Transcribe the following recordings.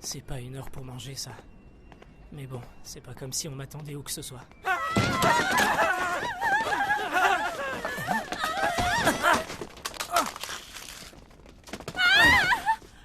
C'est pas une heure pour manger, ça. Mais bon, c'est pas comme si on m'attendait où que ce soit.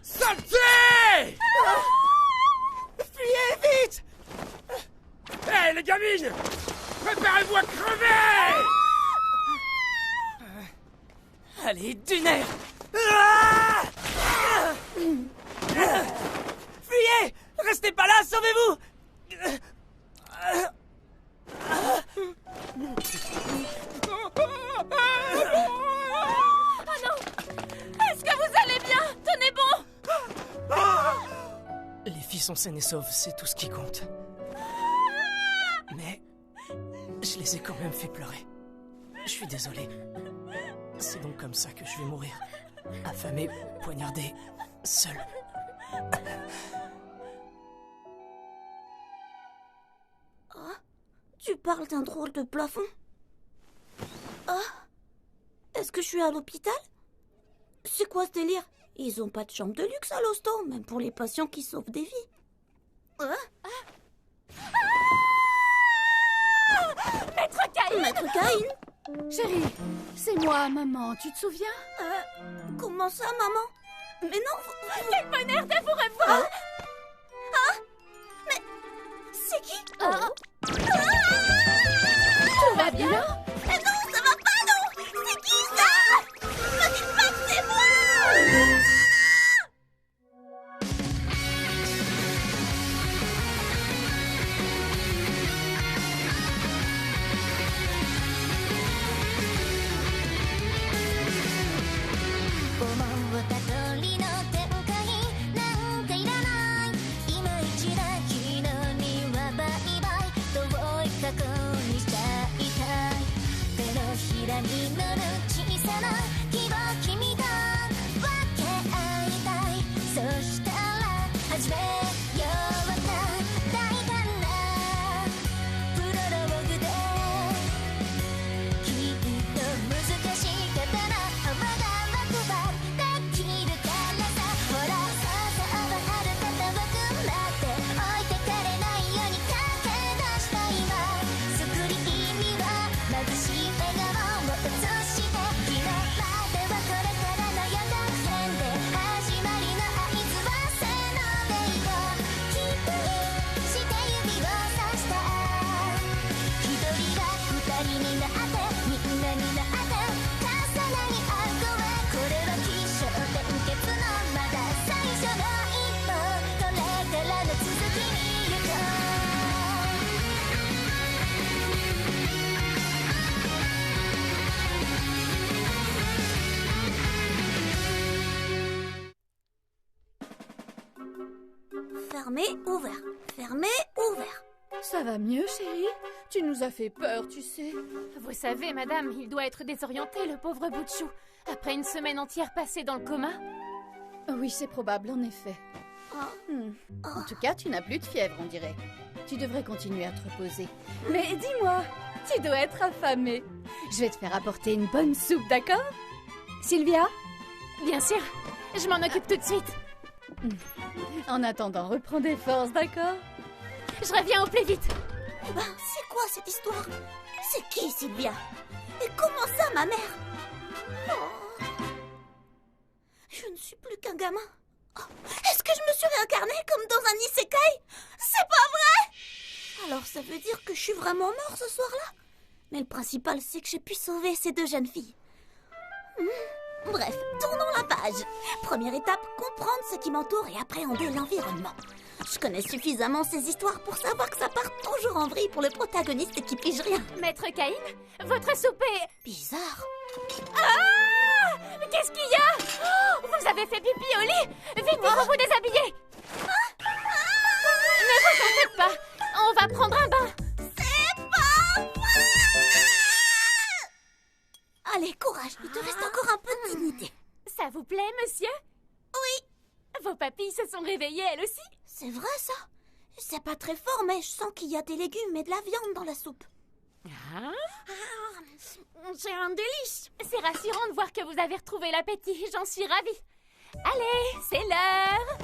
Saleté! Fuyez vite! Hé, les gamines! Préparez-vous à crever! Allez, du nerf! Fuyez! Restez pas là, sauvez-vous! Oh non! Est-ce que vous allez bien? Tenez bon! Les filles sont saines et sauves, c'est tout ce qui compte. Mais je les ai quand même fait pleurer. Je suis désolé. C'est donc comme ça que je vais mourir. Affamé, poignardé, seul. Ah, tu parles d'un drôle de plafond? Ah, est-ce que je suis à l'hôpital? C'est quoi ce délire? Ils ont pas de chambre de luxe à l'hosto, même pour les patients qui sauvent des vies. Maître Caïn! Maître Caïn? Chérie, c'est moi, maman, tu te souviens? Comment ça, maman? Mais non, Quel bonheur de vous revoir! mais c'est qui? Tout va bien? Mais non, ça va pas, non! C'est qui ça? Me dites pas que c'est moi! Fermé, ouvert. Fermé, ouvert. Ça va mieux, chérie? Tu nous as fait peur, tu sais. Vous savez, madame, il doit être désorienté, le pauvre bout de chou. Après une semaine entière passée dans le coma. Oui, c'est probable, en effet. En tout cas, tu n'as plus de fièvre, on dirait. Tu devrais continuer à te reposer. Mais dis-moi, tu dois être affamée. Je vais te faire apporter une bonne soupe, d'accord? Sylvia? Bien sûr, je m'en occupe tout de suite. En attendant, reprends des forces, d'accord? Je reviens au plus vite. C'est quoi cette histoire? C'est qui, Sylvia? Et comment ça, ma mère? Oh. Je ne suis plus qu'un gamin. Oh. Est-ce que je me suis réincarnée comme dans un isekai? C'est pas vrai! Alors ça veut dire que je suis vraiment mort ce soir-là? Mais le principal, c'est que j'ai pu sauver ces deux jeunes filles. Bref, tournons la page. Première étape, comprendre ce qui m'entoure et appréhender l'environnement. Je connais suffisamment ces histoires pour savoir que ça part toujours en vrille pour le protagoniste qui pige rien. Maître Caïn, votre soupe est... Bizarre. Ah! Qu'est-ce qu'il y a? Oh, vous avez fait pipi au lit? Vite, il faut vous déshabiller. Ne vous en faites pas, on va prendre un bain. C'est pas vrai! Allez, courage, il te reste encore un peu de dignité. Ça vous plaît, monsieur? Oui. Vos papilles se sont réveillées, elles aussi? C'est vrai, ça. C'est pas très fort, mais je sens qu'il y a des légumes et de la viande dans la soupe. C'est un délice. C'est rassurant de voir que vous avez retrouvé l'appétit, j'en suis ravie. Allez, c'est l'heure.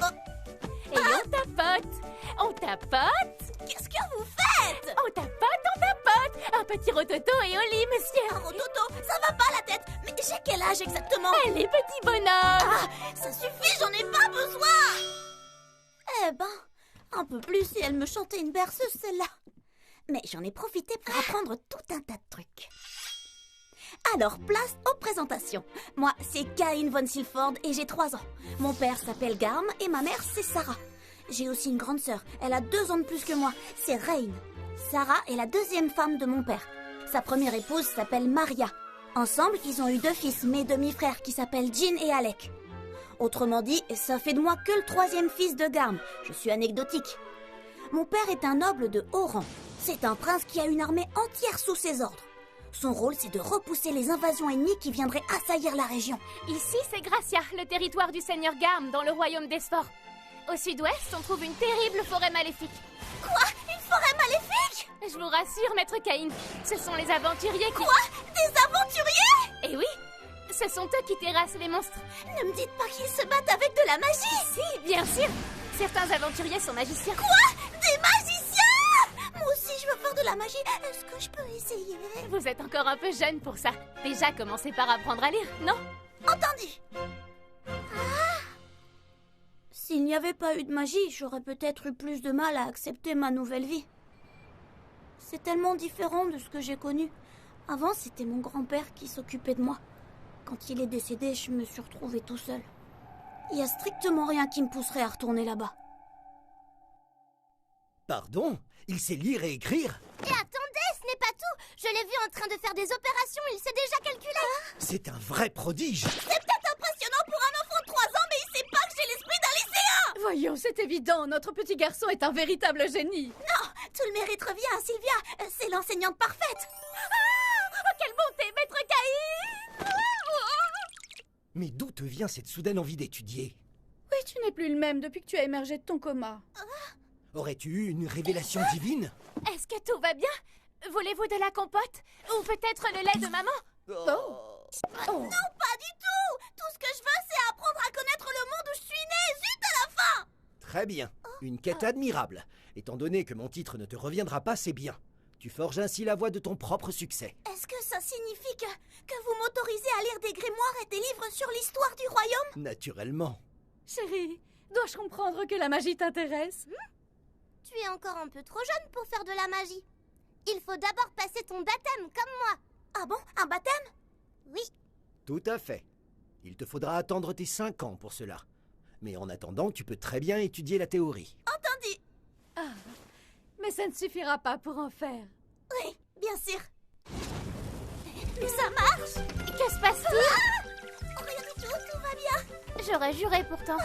Et on tapote. On tapote. Qu'est-ce que vous faites? On tapote, on tapote. Un petit rototo et au lit, monsieur. Un rototo, ça va pas la tête. Mais j'ai quel âge exactement? Allez, petit bonhomme. Ah, ça suffit, j'en ai pas besoin. Eh ben, un peu plus si elle me chantait une berceuse, celle-là. Mais j'en ai profité pour apprendre tout un tas de trucs. Alors, place aux présentations. Moi, c'est Cain von Silford et j'ai 3 ans. Mon père s'appelle Garm et ma mère, c'est Sarah. J'ai aussi une grande sœur. Elle a 2 ans de plus que moi. C'est Rain. Sarah est la 2e femme de mon père. Sa première épouse s'appelle Maria. Ensemble, ils ont eu 2 fils, mes demi-frères, qui s'appellent Jean et Alec. Autrement dit, ça fait de moi que le 3e fils de Garm. Je suis anecdotique. Mon père est un noble de haut rang. C'est un prince qui a une armée entière sous ses ordres. Son rôle, c'est de repousser les invasions ennemies qui viendraient assaillir la région. Ici, c'est Gracia, le territoire du seigneur Garm, dans le royaume d'Esfor. Au sud-ouest, on trouve une terrible forêt maléfique. Quoi? Une forêt maléfique? Je vous rassure, maître Cain, ce sont les aventuriers qui... Quoi? Des aventuriers? Eh oui, ce sont eux qui terrassent les monstres. Ne me dites pas qu'ils se battent avec de la magie. Si, bien sûr. Certains aventuriers sont magiciens. Quoi? Des magiciens? Moi aussi, je veux faire de la magie. Est-ce que je peux essayer? Vous êtes encore un peu jeune pour ça. Déjà, commencez par apprendre à lire, non? Entendu. S'il n'y avait pas eu de magie, j'aurais peut-être eu plus de mal à accepter ma nouvelle vie. C'est tellement différent de ce que j'ai connu. Avant, c'était mon grand-père qui s'occupait de moi. Quand il est décédé, je me suis retrouvée tout seul. Il n'y a strictement rien qui me pousserait à retourner là-bas. Pardon? Il sait lire et écrire? Et attendez, ce n'est pas tout. Je l'ai vu en train de faire des opérations, il sait déjà calculer. C'est un vrai prodige! C'est peut-être impressionnant pour un enfant de 3 ans, mais il sait pas que j'ai l'esprit d'un lycéen. Voyons, c'est évident, notre petit garçon est un véritable génie. Non, tout le mérite revient à Sylvia. C'est l'enseignante parfaite. Oh, quelle bonté, maître Cain! Mais d'où te vient cette soudaine envie d'étudier? Oui, tu n'es plus le même depuis que tu as émergé de ton coma. Aurais-tu eu une révélation divine? Est-ce que tout va bien? Voulez-vous de la compote? Ou peut-être le lait de maman? Oh. Non, pas du tout. Tout ce que je veux, c'est apprendre à connaître le monde où je suis née. Zut à la fin. Très bien. Une quête admirable. Étant donné que mon titre ne te reviendra pas, c'est bien. Tu forges ainsi la voie de ton propre succès. Est-ce que ça signifie que vous m'autorisez à lire des grimoires et des livres sur l'histoire du royaume? Naturellement. Chérie, dois-je comprendre que la magie t'intéresse? Tu es encore un peu trop jeune pour faire de la magie. Il faut d'abord passer ton baptême, comme moi. Ah bon? Un baptême? Oui. Tout à fait. Il te faudra attendre tes 5 ans pour cela. Mais en attendant, tu peux très bien étudier la théorie. Entendu. Ah, mais ça ne suffira pas pour en faire. Oui, bien sûr. Mais ça marche. Que se passe-t-il? Rien du tout va bien. J'aurais juré pourtant.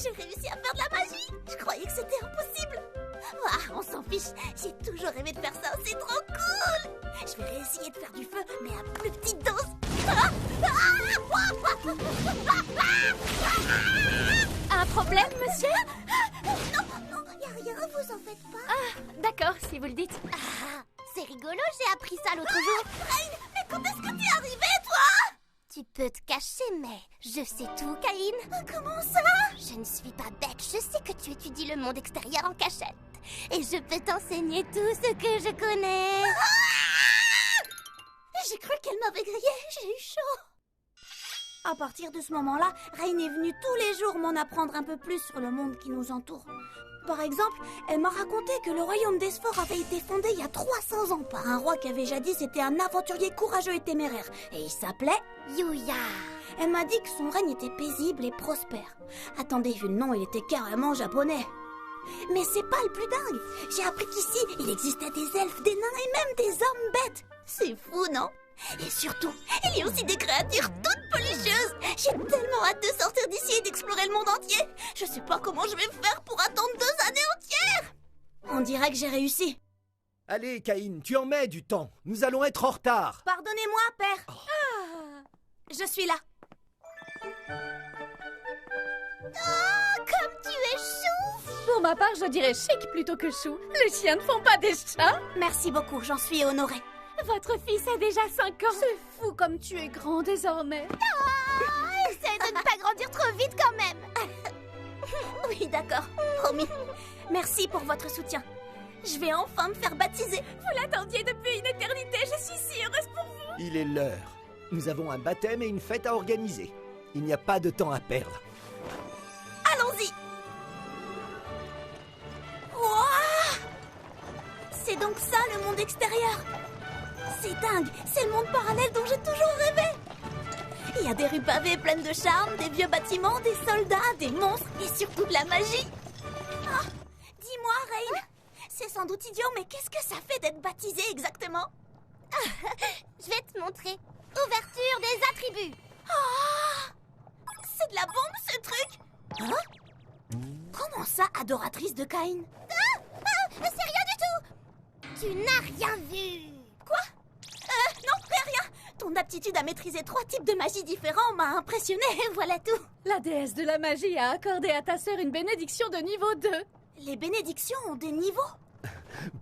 J'ai réussi à faire de la magie. Je croyais que c'était impossible. Ah, on s'en fiche. J'ai toujours rêvé de faire ça. C'est trop cool. Je vais réessayer de faire du feu, mais à plus petite dose. Un problème, monsieur? Non, y a rien, vous en faites pas. Ah, d'accord, si vous le dites. Ah, c'est rigolo, j'ai appris ça l'autre jour. Rain, mais quand est-ce que t'es arrivée, toi? Tu peux te cacher, mais je sais tout, Cain. Comment ça? Je ne suis pas bête, je sais que tu étudies le monde extérieur en cachette. Et je peux t'enseigner tout ce que je connais. J'ai cru qu'elle m'avait grillé, j'ai eu chaud. À partir de ce moment-là, Rain est venue tous les jours m'en apprendre un peu plus sur le monde qui nous entoure. Par exemple, elle m'a raconté que le royaume d'Esfor avait été fondé il y a 300 ans par un roi qui avait jadis été un aventurier courageux et téméraire. Et il s'appelait Yuya. Elle m'a dit que son règne était paisible et prospère. Attendez, vu le nom, il était carrément japonais. Mais c'est pas le plus dingue. J'ai appris qu'ici, il existait des elfes, des nains et même des hommes bêtes. C'est fou, non? Et surtout, il y a aussi des créatures toutes religieuses. J'ai tellement hâte de sortir d'ici et d'explorer le monde entier. Je sais pas comment je vais faire pour attendre 2 années entières. On dirait que j'ai réussi. Allez, Cain, tu en mets du temps. Nous allons être en retard. Pardonnez-moi, père. Je suis là. Oh, comme tu es chou. Pour ma part, je dirais chic plutôt que chou. Les chiens ne font pas des chats. Merci beaucoup, j'en suis honorée. Votre fils a déjà 5 ans. C'est fou comme tu es grand désormais. Essaye de ne pas grandir trop vite quand même. Oui, promis. Merci pour votre soutien. Je vais enfin me faire baptiser. Vous l'attendiez depuis une éternité, je suis si heureuse pour vous. Il est l'heure. Nous avons un baptême et une fête à organiser. Il n'y a pas de temps à perdre. Allons-y. Wouah! C'est donc ça le monde extérieur. C'est dingue, c'est le monde parallèle dont j'ai toujours rêvé. Il y a des rues pavées pleines de charme, des vieux bâtiments, des soldats, des monstres et surtout de la magie. Ah, dis-moi, Rain, c'est sans doute idiot, mais qu'est-ce que ça fait d'être baptisé exactement? Je vais te montrer. Ouverture des attributs. Ah, c'est de la bombe ce truc. Hein? Comment ça, adoratrice de Caïn? C'est rien du tout. Tu n'as rien vu. Quoi? Non, rien. Ton aptitude à maîtriser 3 types de magie différents m'a impressionné, voilà tout. La déesse de la magie a accordé à ta sœur une bénédiction de niveau 2. Les bénédictions ont des niveaux?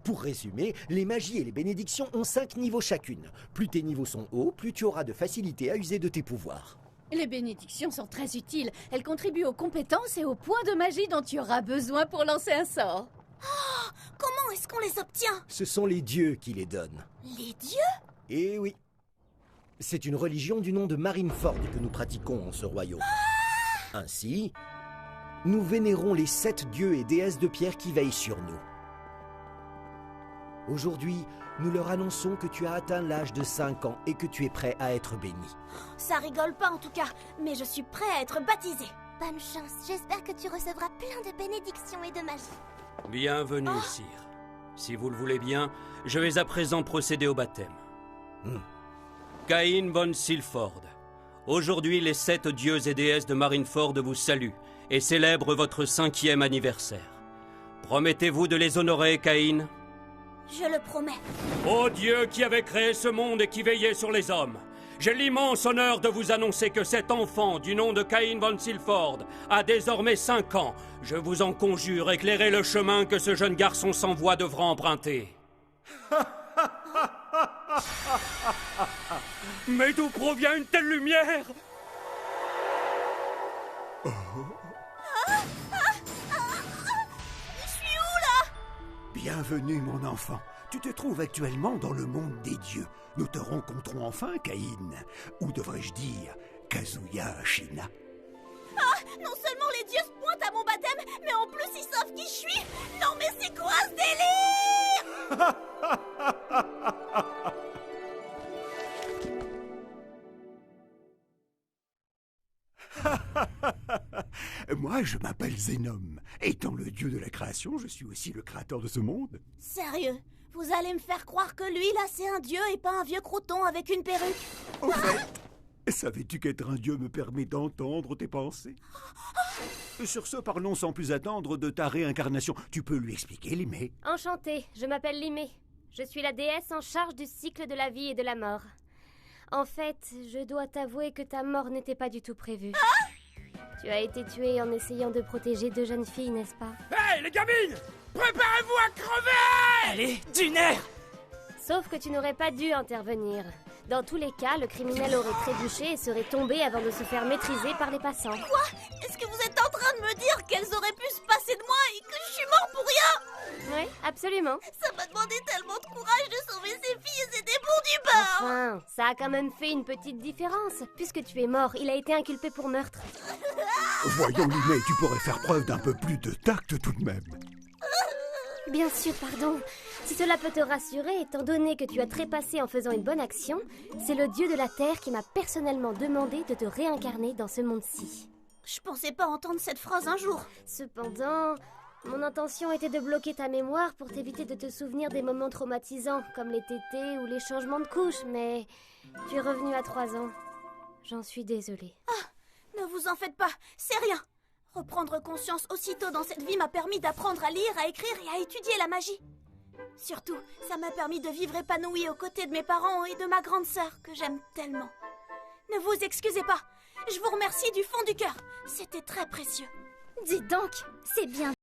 Pour résumer, les magies et les bénédictions ont 5 niveaux chacune. Plus tes niveaux sont hauts, plus tu auras de facilité à user de tes pouvoirs. Les bénédictions sont très utiles. Elles contribuent aux compétences et aux points de magie dont tu auras besoin pour lancer un sort. Oh, comment est-ce qu'on les obtient? Ce sont les dieux qui les donnent. Les dieux? Eh oui. C'est une religion du nom de Marineford que nous pratiquons en ce royaume. Ainsi, nous vénérons les 7 dieux et déesses de pierre qui veillent sur nous. Aujourd'hui, nous leur annonçons que tu as atteint l'âge de 5 ans et que tu es prêt à être béni. Ça rigole pas en tout cas, mais je suis prêt à être baptisé. Bonne chance, j'espère que tu recevras plein de bénédictions et de magie. Bienvenue, sire. Si vous le voulez bien, je vais à présent procéder au baptême. Caïn von Silford. Aujourd'hui, les 7 dieux et déesses de Marineford vous saluent et célèbrent votre 5e anniversaire. Promettez-vous de les honorer, Caïn? Je le promets. Ô Dieu qui avait créé ce monde et qui veillait sur les hommes, j'ai l'immense honneur de vous annoncer que cet enfant du nom de Caïn von Silford a désormais 5 ans. Je vous en conjure, éclairez le chemin que ce jeune garçon sans voix devra emprunter. Mais d'où provient une telle lumière? Je suis où là? Bienvenue, mon enfant. Tu te trouves actuellement dans le monde des dieux. Nous te rencontrons enfin, Caïn. Ou devrais-je dire, Kazuya Ashina. Ah, non seulement les dieux se pointent à mon baptême, mais en plus ils savent qui je suis. Non mais c'est quoi ce délire? Moi, je m'appelle Zénom. Étant le dieu de la création, je suis aussi le créateur de ce monde. Sérieux? Vous allez me faire croire que lui là c'est un dieu et pas un vieux crouton avec une perruque? Au fait, savais-tu qu'être un dieu me permet d'entendre tes pensées? Sur ce, parlons sans plus attendre de ta réincarnation. Tu peux lui expliquer, Limé? Enchantée, je m'appelle Limé. Je suis la déesse en charge du cycle de la vie et de la mort. En fait, je dois t'avouer que ta mort n'était pas du tout prévue. Tu as été tuée en essayant de protéger 2 jeunes filles, n'est-ce pas? Hey, les gamines! Préparez-vous à crever! Allez, du nerf! Sauf que tu n'aurais pas dû intervenir. Dans tous les cas, le criminel aurait trébuché et serait tombé avant de se faire maîtriser par les passants. Quoi? Est-ce que vous êtes en train de me dire qu'elles auraient pu se passer de moi et que je suis mort pour rien? Oui, absolument. Ça m'a demandé tellement de courage de sauver ces filles et c'était pour du beurre. Enfin, ça a quand même fait une petite différence. Puisque tu es mort, il a été inculpé pour meurtre. Voyons, Limé, tu pourrais faire preuve d'un peu plus de tact tout de même. Bien sûr, pardon. Si cela peut te rassurer, étant donné que tu as trépassé en faisant une bonne action, c'est le dieu de la terre qui m'a personnellement demandé de te réincarner dans ce monde-ci. Je pensais pas entendre cette phrase un jour. Cependant, mon intention était de bloquer ta mémoire pour t'éviter de te souvenir des moments traumatisants, comme les tétés ou les changements de couches, mais tu es revenu à 3 ans. J'en suis désolée. Ne vous en faites pas, c'est rien. Reprendre conscience aussitôt dans cette vie m'a permis d'apprendre à lire, à écrire et à étudier la magie. Surtout, ça m'a permis de vivre épanouie aux côtés de mes parents et de ma grande sœur, que j'aime tellement. Ne vous excusez pas, je vous remercie du fond du cœur. C'était très précieux. Dis donc, c'est bien